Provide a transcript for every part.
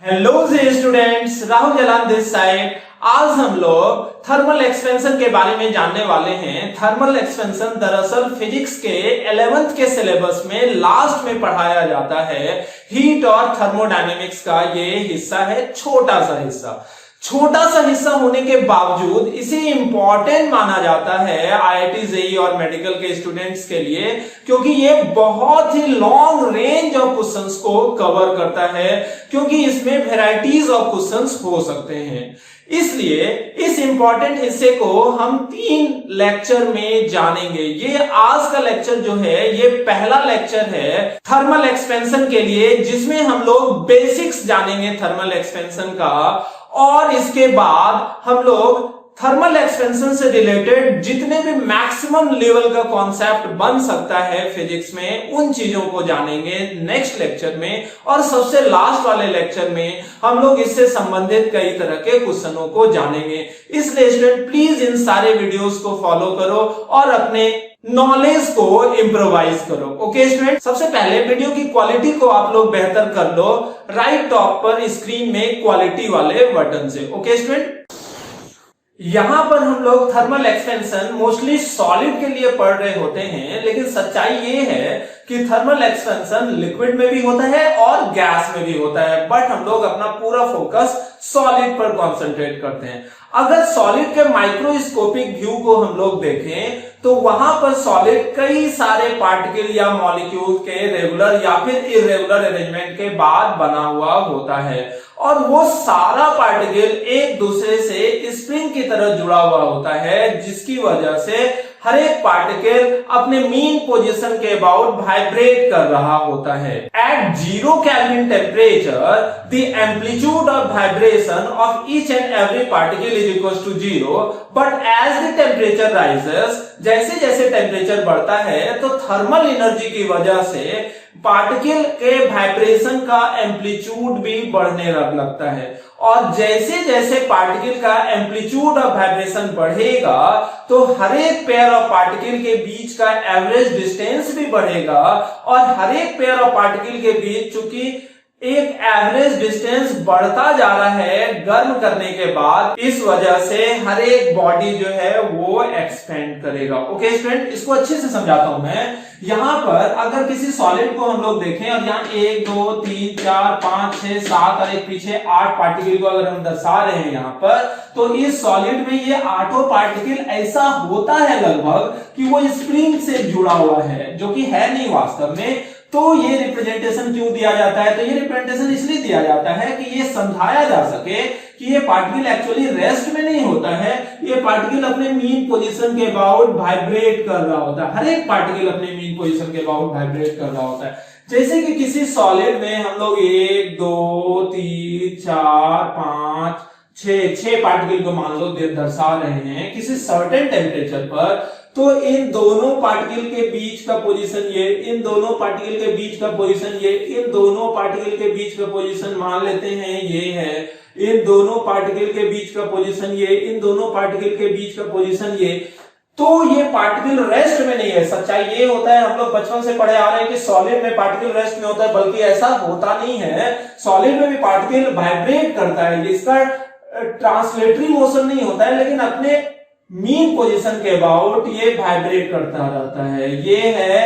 Hello students, Rahul Jalan this side. आज हम लोग थर्मल एक्सपेंशन के बारे में जानने वाले हैं। थर्मल एक्सपेंशन दरअसल फिजिक्स के 11th के सिलेबस में लास्ट में पढ़ाया जाता है। हीट और थर्मोडायनेमिक्स का ये हिस्सा है, छोटा सा हिस्सा होने के बावजूद इसे इंपॉर्टेंट माना जाता है आईआईटी जेईई और मेडिकल के स्टूडेंट्स के लिए, क्योंकि ये बहुत ही लॉन्ग रेंज ऑफ क्वेश्चंस को कवर करता है, क्योंकि इसमें वैरायटीज ऑफ क्वेश्चंस हो सकते हैं। इसलिए इस इंपॉर्टेंट हिस्से को हम 3 लेक्चर में जानेंगे। ये आज का लेक्चर जो है ये पहला लेक्चर है थर्मल एक्सपेंशन के लिए, जिसमें हम लोग बेसिक्स जानेंगे थर्मल एक्सपेंशन का, और इसके बाद हम लोग थर्मल एक्सपेंशन से रिलेटेड जितने भी मैक्सिमम लेवल का कॉन्सेप्ट बन सकता है फिजिक्स में, उन चीजों को जानेंगे नेक्स्ट लेक्चर में। और सबसे लास्ट वाले लेक्चर में हम लोग इससे संबंधित कई तरह के क्वेश्चनों को जानेंगे। इसलिए स्टूडेंट प्लीज इन सारे वीडियोस को फॉलो करो और अपने नॉलेज को इंप्रोवाइज करो। ओके स्टूडेंट, सबसे पहले वीडियो की क्वालिटी को आप लोग बेहतर कर लो राइट टॉप पर स्क्रीन में क्वालिटी वाले बटन से। ओके स्टूडेंट, यहां पर हम लोग थर्मल एक्सपेंशन मोस्टली सॉलिड के लिए पढ़ रहे होते हैं, लेकिन सच्चाई ये है कि थर्मल एक्सपेंशन लिक्विड में भी होता है और गैस में भी होता है, बट हम लोग अपना पूरा फोकस सॉलिड पर कंसंट्रेट करते हैं। अगर सॉलिड के माइक्रोस्कोपिक व्यू को हम लोग देखें तो वहां पर सॉलिड कई सारे पार्टिकल या मॉलिक्यूल के रेगुलर या फिर इरेगुलर अरेंजमेंट के बाद बना हुआ होता है, और वो सारा पार्टिकल एक दूसरे से स्प्रिंग की तरह जुड़ा हुआ होता है, जिसकी वजह से हर एक पार्टिकल अपने मीन पोजीशन के अबाउट वाइब्रेट कर रहा होता है। At 0 kelvin temperature the amplitude of vibration of each and every particle is equal to 0, but as the temperature rises, जैसे जैसे टेम्परेचर बढ़ता है तो थर्मल एनर्जी की वजह से पार्टिकल के वाइब्रेशन का एम्पलीट्यूड भी बढ़ने लगता है, और जैसे जैसे पार्टिकल का एम्पलीट्यूड ऑफ वाइब्रेशन बढ़ेगा तो हर एक पेयर ऑफ पार्टिकल के बीच का एवरेज डिस्टेंस भी बढ़ेगा, और हर एक पेयर ऑफ पार्टिकल के बीच चूंकि एक एवरेज डिस्टेंस बढ़ता जा रहा है गर्म करने के बाद, इस वजह से हर एक बॉडी जो है वो एक्सपेंड करेगा। ओके स्टूडेंट, इसको अच्छे से समझाता हूं मैं। यहां पर अगर किसी सॉलिड को हम लोग देखें और यहाँ 1 2 3 4 5 6 7 और एक पीछे 8 पार्टिकल को अगर हम दर्शा रहे हैं यहाँ पर, तो इस सॉलिड में ये 8 पार्टिकल ऐसा होता है लगभग कि वो स्प्रिंग से जुड़ा हुआ है, जो कि है नहीं वास्तव में। तो ये रिप्रेजेंटेशन क्यों दिया जाता है? तो ये रिप्रेजेंटेशन इसलिए दिया जाता है कि ये समझाया जा सके कि ये पार्टिकल एक्चुअली रेस्ट में नहीं होता है, ये पार्टिकल अपने मीन पोजीशन के अबाउट वाइब्रेट कर रहा होता है। हर एक पार्टिकल अपने मीन पोजीशन के अबाउट वाइब्रेट कर रहा होता है। जैसे कि किसी सॉलिड में हम लोग 1 2 3 4 5 6 पार्टिकल को मान लो दर्शा रहे हैं किसी सर्टेन टेम्परेचर पर, तो इन दोनों पार्टिकल के बीच का पोजीशन ये, इन दोनों पार्टिकल के बीच का पोजीशन ये, इन दोनों पार्टिकल के बीच का पोजीशन मान लेते हैं ये है, इन दोनों पार्टिकल के बीच का पोजीशन ये, इन दोनों पार्टिकल के बीच का पोजीशन ये। तो ये पार्टिकल रेस्ट में नहीं है। सच्चाई ये होता है, हम लोग बचपन से पढ़े आ रहे हैं कि सॉलिड में पार्टिकल रेस्ट में होता है, बल्कि ऐसा होता नहीं है। सॉलिड में भी पार्टिकल वाइब्रेट करता है, इसका ट्रांसलेटरी मोशन नहीं होता है, लेकिन अपने मीन पोजीशन के अबाउट ये वाइब्रेट करता रहता है। ये है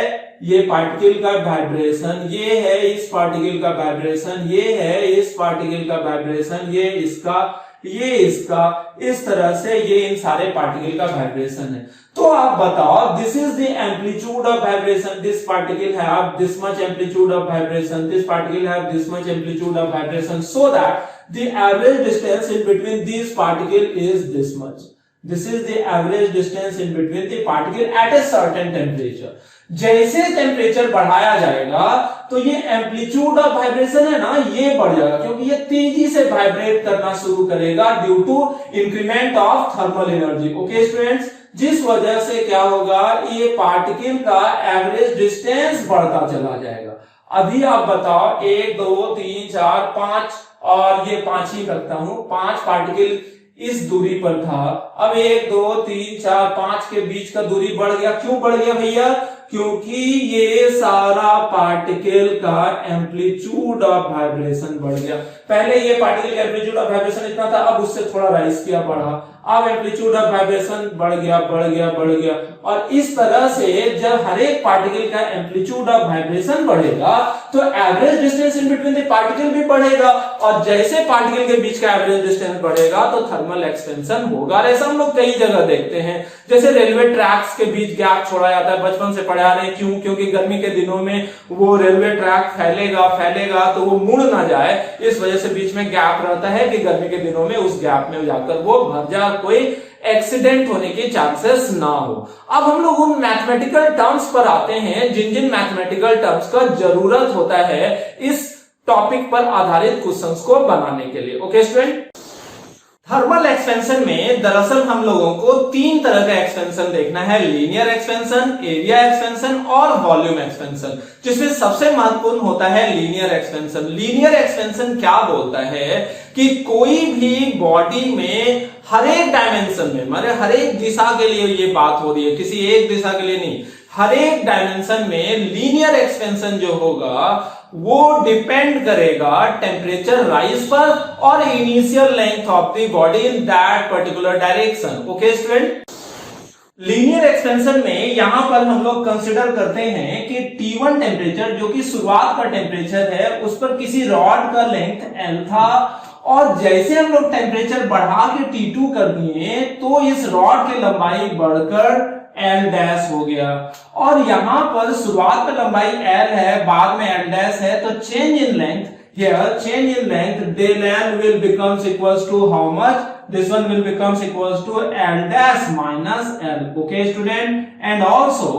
ये पार्टिकल का वाइब्रेशन, ये है इस पार्टिकल का वाइब्रेशन, ये है इस पार्टिकल का वाइब्रेशन, ये इसका, ये इसका, इस तरह से ये इन सारे पार्टिकल का वाइब्रेशन है। तो आप बताओ, this is the amplitude of vibration, this particle have this much amplitude of vibration, this particle have this much amplitude of vibration, so that the average distance in between these particle is this much. This is the average distance in between the particle at a certain temperature. जैसे temperature बढ़ाया जाएगा तो ये amplitude of vibration है ना, ये बढ़ जाएगा, क्योंकि ये तेजी से वाइब्रेट करना शुरू करेगा due to increment of thermal energy. Okay students, जिस वजह से क्या होगा, ये पार्टिकल का एवरेज डिस्टेंस बढ़ता चला जाएगा। अभी आप बताओ 1 2 3 4 5 और ये 5 ही रखता हूं, 5 पार्टिकल इस दूरी पर था, अब 1 2 3 4 5 के बीच का दूरी बढ़ गया। क्यों बढ़ गया भैया? क्योंकि ये सारा पार्टिकल का एम्पलीट्यूड ऑफ वाइब्रेशन बढ़ गया। पहले ये पार्टिकल का एम्पलीट्यूड ऑफ वाइब्रेशन इतना था, अब उससे थोड़ा राइज किया, बढ़ा, अब एम्पलीट्यूड ऑफ वाइब्रेशन बढ़ गया बढ़ गया बढ़ गया। और इस तरह से जब हर एक पार्टिकल का एम्पलीट्यूड ऑफ वाइब्रेशन बढ़ेगा तो average distance in between the particle भी बढ़ेगा, और जैसे पार्टिकल के बीच का एवरेज डिस्टेंस बढ़ेगा तो थर्मल एक्सपेंशन होगा। ऐसा हम लोग कई जगह देखते हैं, जैसे रेलवे ट्रैक्स के बीच गैप छोड़ा जाता है, बचपन से पढ़ा रहे हैं। क्यों? क्योंकि गर्मी के दिनों में वो रेलवे ट्रैक फैलेगा तो वो मुड़ ना जाए, इस वजह से बीच में गैप रहता है कि गर्मी के दिनों में उस गैप में जाकर वो भर जाए, कोई एक्सीडेंट होने के चांसेस ना हो। अब हम लोग उन मैथमेटिकल टर्म्स पर आते हैं जिन मैथमेटिकल टर्म्स का जरूरत होता है इस टॉपिक पर आधारित क्वेश्चंस को बनाने के लिए। ओके स्टूडेंट, थर्मल एक्सपेंशन में दरअसल हम लोगों को 3 तरह का एक्सपेंशन देखना है, लीनियर एक्सपेंशन, एरिया एक्सपेंशन और वॉल्यूम एक्सपेंशन, जिसमें सबसे महत्वपूर्ण होता है लीनियर एक्सपेंशन। लीनियर एक्सपेंशन क्या बोलता है कि कोई भी बॉडी में हर एक डायमेंशन में, माने हर एक दिशा के लिए ये बात हो रही है, किसी एक दिशा के लिए नहीं, हर एक डायमेंशन में लीनियर एक्सपेंशन जो होगा वो डिपेंड करेगा टेम्परेचर राइज पर और initial length of the body in that particular direction. Okay student, linear expansion में यहां पर हम लोग कंसिडर करते हैं कि T1 टेम्परेचर जो कि शुरुआत का टेम्परेचर है, उस पर किसी रॉड का लेंथ L था, और जैसे हम लोग टेम्परेचर बढ़ा के T2 कर दिए तो इस रॉड की लंबाई बढ़कर L डैश हो गया, और यहां पर शुरुआत में लंबाई L है, बाद में L डैश है, तो change in length, here change in length del L will becomes equals to how much? This one will becomes equals to L dash minus L. Okay student, and also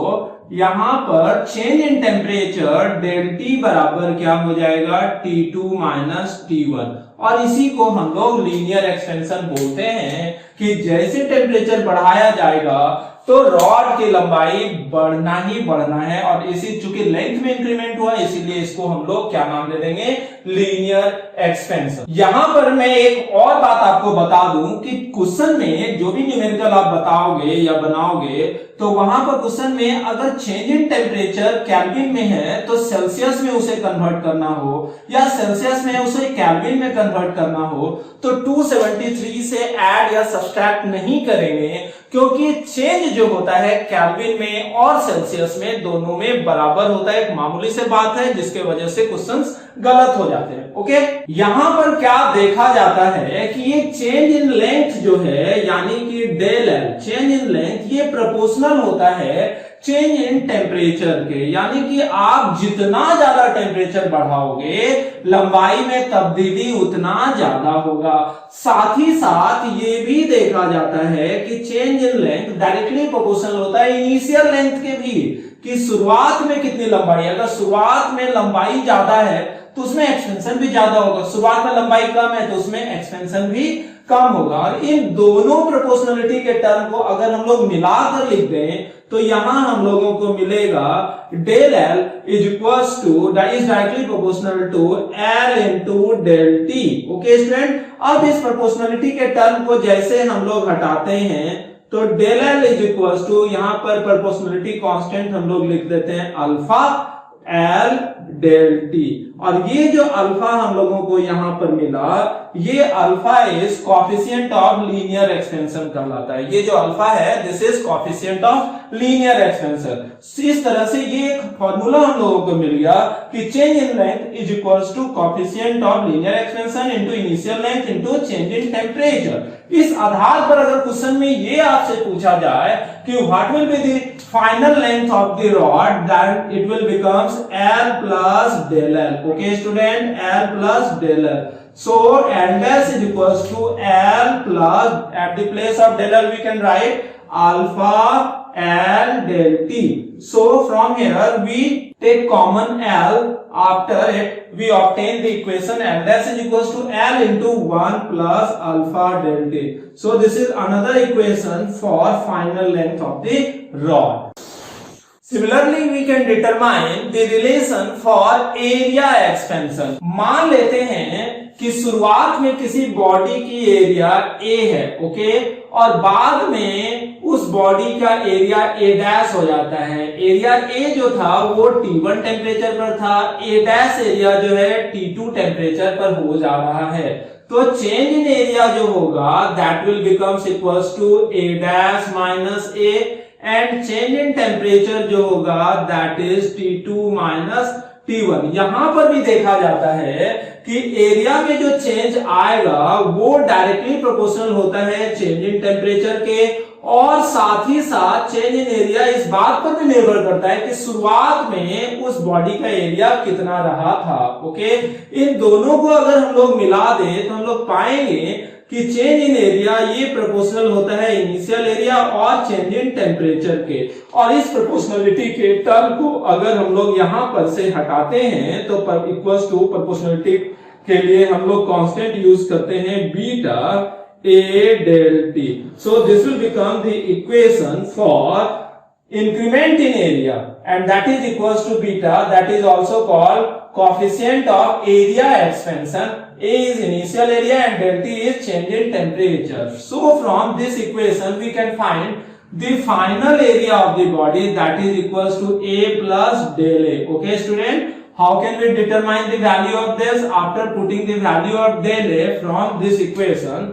यहां पर change in temperature del T बराबर क्या हो जाएगा? T2 minus T1, और इसी को हम लोग लीनियर एक्सपेंशन बोलते हैं कि जैसे टेम्परेचर बढ़ाया जाएगा तो रॉड की लंबाई बढ़ना ही बढ़ना है, और इसी चूंकि लेंथ में इंक्रीमेंट हुआ इसीलिए इसको हम लोग क्या नाम दे देंगे? Linear expansion. यहां पर मैं एक और बात आपको बता दूं कि क्वेश्चन में जो भी न्यूमेरिकल आप बताओगे या बनाओगे तो वहां पर क्वेश्चन में अगर चेंज इन टेम्परेचर केल्विन में है तो सेल्सियस में उसे कन्वर्ट करना हो, या सेल्सियस में उसे केल्विन में कन्वर्ट करना हो, तो 273 से ऐड या सब्सट्रैक्ट नहीं करेंगे, क्योंकि चेंज जो होता है केल्विन में और सेल्सियस में दोनों में बराबर होता है। एक मामूली से बात है जिसके वजह से क्वेश्चंस गलत हो जाते हैं। ओके, यहां पर क्या देखा जाता है कि ये चेंज इन लेंथ जो है यानी कि del L, change in length, ये प्रोपोर्शनल होता है चेंज इन टेम्परेचर के, यानी कि आप जितना ज्यादा टेम्परेचर बढ़ाओगे लंबाई में तब्दीली उतना ज्यादा होगा। साथ ही साथ ये भी देखा जाता है कि change in length directly proportional होता है इनिशियल लेंथ के भी, कि शुरुआत में कितनी लंबाई, अगर शुरुआत में लंबाई ज्यादा है तो उसमें एक्सपेंशन भी ज्यादा होगा, शुरुआत में लंबाई कम है तो उसमें एक्सपेंशन भी कम होगा। और इन दोनों प्रोपोर्शनलिटी के टर्म को अगर हम लोग मिलाकर लिख दें तो यहां हम लोगों को मिलेगा del L is equals to, that is directly proportional to L into del T. Okay student, अब इस प्रोपोर्शनलिटी के टर्म को जैसे हम लोग हटाते हैं तो del L is equals to, यहां पर प्रोपोर्शनलिटी कांस्टेंट हम लोग लिख देते हैं अल्फा एल डेल टी, और ये जो अल्फा हम लोगों को यहां पर मिला ये alpha is coefficient of linear expansion कहलाता है। ये जो अल्फा है this is coefficient of linear expansion. इस तरह से ये एक फार्मूला हम लोगों को मिल गया कि change in length is equals to coefficient of linear expansion into initial length into change in temperature. इस आधार पर अगर क्वेश्चन में ये आपसे पूछा जाए कि what will be the final length of the rod, that it will becomes L plus del L. Okay student, L plus del L. So L dash is equals to L plus, at the place of del L we can write alpha L del T. So from here we take common L, after it we obtain the equation L dash is equals to L into 1 plus alpha del T. So this is another equation for final length of the rod. Similarly, we can determine the relation for area expansion. मान लेते हैं कि शुरुआत में किसी body की area A है, okay, और बाद में उस बॉडी का एरिया ए डैश हो जाता है। एरिया ए जो था वो T1 टेम्परेचर पर था, ए डैश एरिया जो है T2 टेम्परेचर पर हो जा रहा है। तो चेंज इन एरिया जो होगा that will becomes equals to A dash minus A, and change in temperature जो होगा that is T2 minus T1। यहां पर भी देखा जाता है कि एरिया में जो चेंज आएगा वो डायरेक्टली प्रोपोर्शनल होता है चेंज इन टेम्परेचर के, और साथ ही साथ चेंज इन एरिया इस बात पर भी निर्भर करता है कि शुरुआत में उस बॉडी का एरिया कितना रहा था, ओके। इन दोनों को अगर हम लोग मिला दें तो हम लोग पाएंगे कि चेंज इन एरिया ये प्रोपोर्शनल होता है इनिशियल एरिया और चेंज इन टेम्परेचर के। और इस प्रोपोर्शनलिटी के टर्म को अगर हम लोग यहां पर से हटाते हैं तो इक्वल्स टू प्रोपोर्शनलिटी के लिए हम लोग कांस्टेंट यूज करते हैं beta A del T. So this will become the equation for increment in area, and that is equals to beta, that is also called coefficient of area expansion. A is initial area and del T is change in temperature. So from this equation we can find the final area of the body, that is equals to A plus del A. Okay student, how can we determine the value of this? After putting the value of del A from this equation,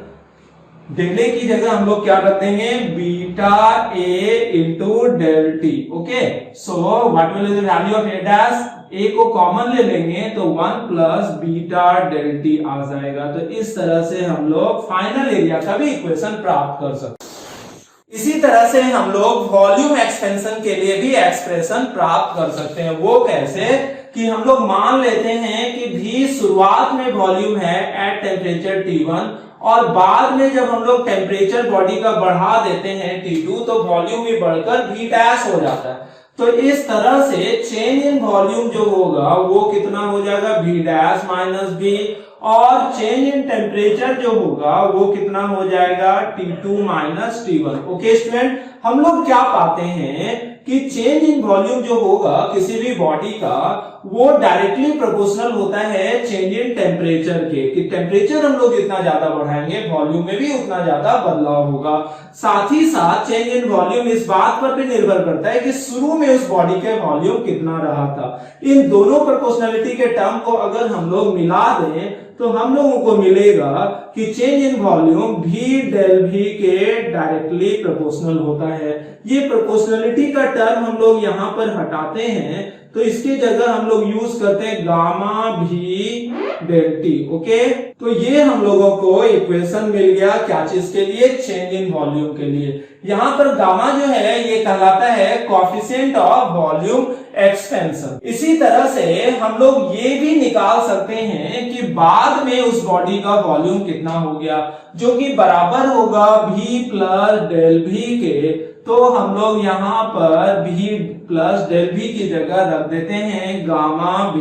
del A की जगह हम लोग क्या रख देंगे, beta A into del T, okay. So what will be the value of A dash, A को common ले लेंगे तो 1 प्लस बीटा डेल टी आ जाएगा। तो इस तरह से हम लोग फाइनल एरिया का भी इक्वेशन प्राप्त कर सकते हैं। इसी तरह से हम लोग वॉल्यूम एक्सपेंशन के लिए भी एक्सप्रेशन प्राप्त कर सकते हैं। वो कैसे कि हम लोग मान लेते हैं कि भी शुरुआत में वॉल्यूम है एट टेम्परेचर T1, और बाद में जब हम लोग टेम्परेचर बॉडी का बढ़ा देते हैं T2 तो वॉल्यूम भी बढ़कर V डैश हो जाता है। तो इस तरह से चेंज इन वॉल्यूम जो होगा वो कितना हो जाएगा, V डैश माइनस V, और चेंज इन टेम्परेचर जो होगा वो कितना हो जाएगा, T2 minus T1। Okay student, हम लोग क्या पाते हैं कि चेंज इन वॉल्यूम जो होगा किसी भी बॉडी का वो डायरेक्टली प्रोपोर्शनल होता है चेंज इन टेम्परेचर के, कि टेम्परेचर हम लोग जितना ज्यादा बढ़ाएंगे वॉल्यूम में भी उतना ज्यादा बदलाव होगा। साथ ही साथ चेंज इन वॉल्यूम इस बात पर भी निर्भर करता है कि शुरू में उस बॉडी के वॉल्यूम कितना रहा था। इन दोनों प्रोपोर्शनलिटी के टर्म को अगर हम लोग मिला दें तो हम लोगों को मिलेगा कि चेंज इन वॉल्यूम भी डेल भी के डायरेक्टली प्रोपोर्शनल होता है। ये प्रोपोर्शनलिटी का टर्म हम लोग यहाँ पर हटाते हैं तो इसकी जगह हम लोग यूज करते हैं गामा भी डेल टी, ओके। तो ये हम लोगों को इक्वेशन मिल गया क्या चीज के लिए, चेंज इन वॉल्यूम के लिए। यहाँ पर गामा जो है ये कहलाता है कोएफिशिएंट ऑफ वॉल्यूम एक्सपेंशन। इसी तरह से हम लोग ये भी निकाल सकते हैं कि बाद में उस बॉडी का वॉल्यूम कितना हो गया, जो कि बराबर होगा V प्लस डेल V के। तो हम लोग यहाँ पर V प्लस डेल V की जगह रख देते हैं gamma V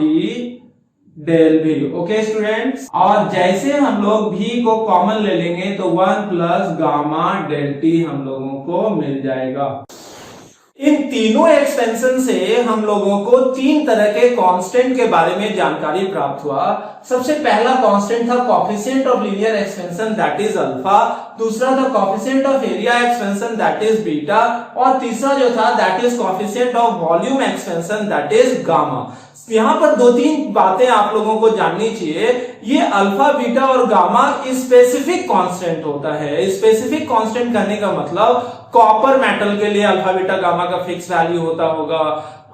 del V, okay students. और जैसे हम लोग V को कॉमन ले लेंगे तो 1 प्लस गामा डेल T हम लोगों को मिल जाएगा। इन तीनों एक्सपेंशन से हम लोगों को तीन तरह के कांस्टेंट के बारे में जानकारी प्राप्त हुआ। सबसे पहला कांस्टेंट था coefficient of linear expansion that is alpha, दूसरा था coefficient of area expansion that is beta, और तीसरा जो था that is coefficient of volume expansion that is gamma. यहाँ पर दो तीन बातें आप लोगों को जाननी चाहिए। ये अल्फा बीटा और गामा स्पेसिफिक कांस्टेंट होता है। स्पेसिफिक कांस्टेंट कहने का मतलब कॉपर मेटल के लिए अल्फा बीटा गामा का फिक्स वैल्यू होता होगा,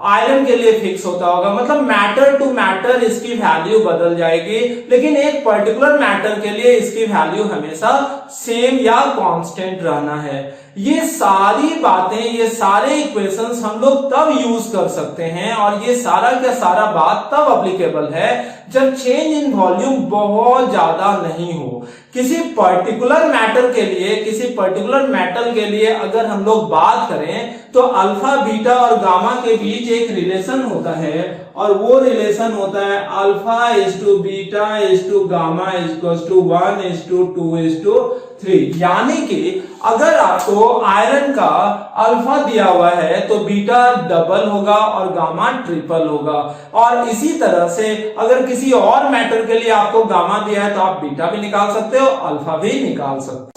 आयरन के लिए फिक्स होता होगा, मतलब मैटर टू मैटर इसकी वैल्यू बदल जाएगी, लेकिन एक पर्टिकुलर मैटर के लिए इसकी वैल्यू हमेशा सेम या कांस्टेंट रहना है। ये सारी बातें, ये सारे इक्वेशंस हम लोग तब यूज कर सकते हैं और ये सारा का सारा बात तब अप्लीकेबल है जब चेंज इन वॉल्यूम बहुत ज्यादा नहीं हो। किसी पर्टिकुलर मैटर के लिए, किसी पर्टिकुलर मेटल के लिए अगर हम लोग बात करें तो अल्फा बीटा और गामा के बीच एक रिलेशन होता है और वो रिलेशन होता है alpha is to beta is to gamma is to 1:2:3। यानी कि अगर आपको आयरन का अल्फा दिया हुआ है तो बीटा डबल होगा और गामा ट्रिपल होगा, और इसी तरह से अगर किसी और मैटर के लिए आपको गामा दिया है तो आप बीटा भी निकाल सकते हो, अल्फा भी निकाल सकते हो।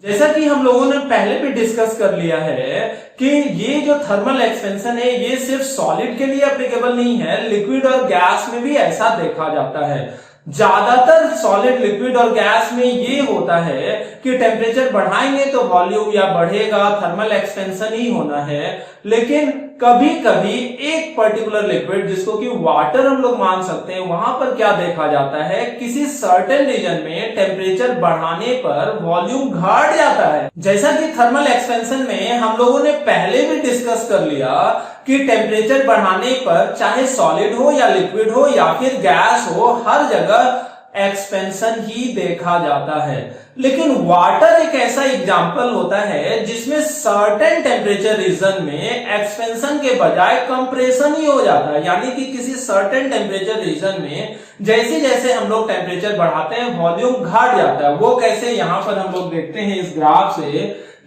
जैसा कि हम लोगों ने पहले भी डिस्कस कर लिया है कि ये जो थर्मल एक्सपेंशन है ये सिर्फ सॉलिड के लिए एप्लीकेबल नहीं है, लिक्विड और गैस में भी ऐसा देखा जाता है। ज्यादातर सॉलिड, लिक्विड और गैस में ये होता है कि टेम्परेचर बढ़ाएंगे तो वॉल्यूम या बढ़ेगा, थर्मल एक्सपेंशन ही होना है। लेकिन कभी कभी एक पर्टिकुलर लिक्विड जिसको कि वाटर हम लोग मान सकते हैं, वहां पर क्या देखा जाता है, किसी सर्टेन रीजन में टेम्परेचर बढ़ाने पर वॉल्यूम घट जाता है। जैसा कि थर्मल एक्सपेंशन में हम लोगों ने पहले भी डिस्कस कर लिया कि टेम्परेचर बढ़ाने पर चाहे सॉलिड हो या लिक्विड हो या फिर गैस हो, हर जगह एक्सपेंशन ही देखा जाता है। लेकिन वाटर एक ऐसा एग्जाम्पल होता है जिसमें सर्टेन टेम्परेचर रीजन में एक्सपेंशन के बजाय कंप्रेशन ही हो जाता है। यानी कि किसी सर्टेन टेम्परेचर रीजन में जैसे जैसे हम लोग टेम्परेचर बढ़ाते हैं वॉल्यूम घट जाता है। वो कैसे, यहां पर हम लोग देखते हैं इस ग्राफ से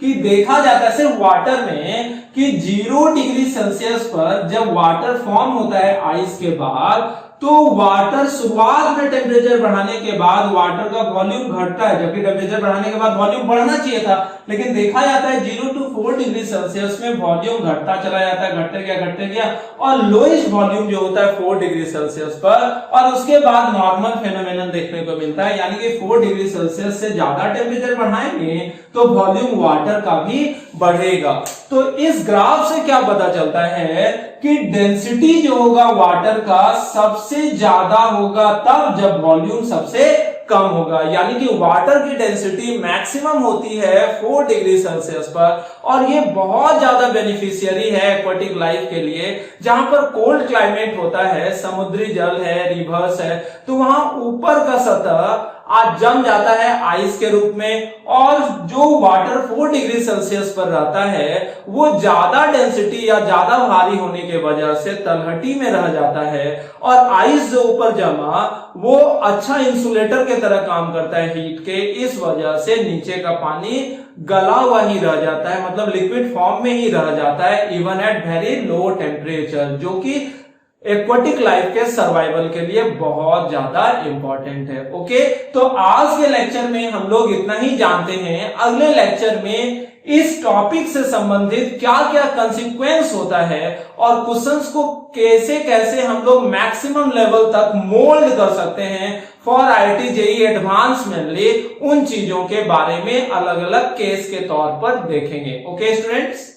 कि देखा जाता है सिर्फ वाटर में कि 0 डिग्री सेल्सियस पर जब वाटर फॉर्म होता है आइस के बाद, तो वाटर शुरुआत में टेम्परेचर बढ़ाने के बाद वाटर का वॉल्यूम घटता है, जबकि टेम्परेचर बढ़ाने के बाद वॉल्यूम बढ़ना चाहिए था। लेकिन देखा जाता है 0 to 4 डिग्री सेल्सियस में वॉल्यूम घटता चला जाता है, घटते गया और लोएस्ट वॉल्यूम जो होता है 4 डिग्री सेल्सियस पर, और उसके बाद नॉर्मल फेनोमेनन देखने को मिलता है। यानी कि 4 डिग्री सेल्सियस से ज्यादा टेम्परेचर बढ़ाएंगे तो वॉल्यूम वाटर का भी बढ़ेगा। तो इस ग्राफ से क्या पता चलता है कि डेंसिटी जो होगा वाटर का सबसे ज्यादा होगा तब जब वॉल्यूम सबसे कम होगा। यानी कि वाटर की डेंसिटी मैक्सिमम होती है 4 डिग्री सेल्सियस पर, और ये बहुत ज्यादा बेनिफिशियरी है एक्वाटिक लाइफ के लिए। जहां पर कोल्ड क्लाइमेट होता है, समुद्री जल है, रिवर्स है, तो वहां ऊपर का सतह आज जम जाता है आइस के रूप में, और जो वाटर 4 डिग्री सेल्सियस पर रहता है वो ज्यादा डेंसिटी या ज्यादा भारी होने के वजह से तलहटी में रह जाता है, और आइस जो ऊपर जमा वो अच्छा इंसुलेटर के तरह काम करता है हीट के। इस वजह से नीचे का पानी गला हुआ ही रह जाता है, मतलब लिक्विड फॉर्म में ही रह जाता है even at very low temperature, जो कि एक्वाटिक लाइफ के सर्वाइवल के लिए बहुत ज्यादा इंपॉर्टेंट है। ओके, तो आज के लेक्चर में हम लोग इतना ही जानते हैं। अगले लेक्चर में इस टॉपिक से संबंधित क्या क्या कंसिक्वेंस होता है और क्वेश्चंस को कैसे कैसे हम लोग मैक्सिमम लेवल तक मोल्ड कर सकते हैं for IIT JEE advance mainly, उन चीजों के बारे में अलग अलग केस के तौर पर देखेंगे। Okay students.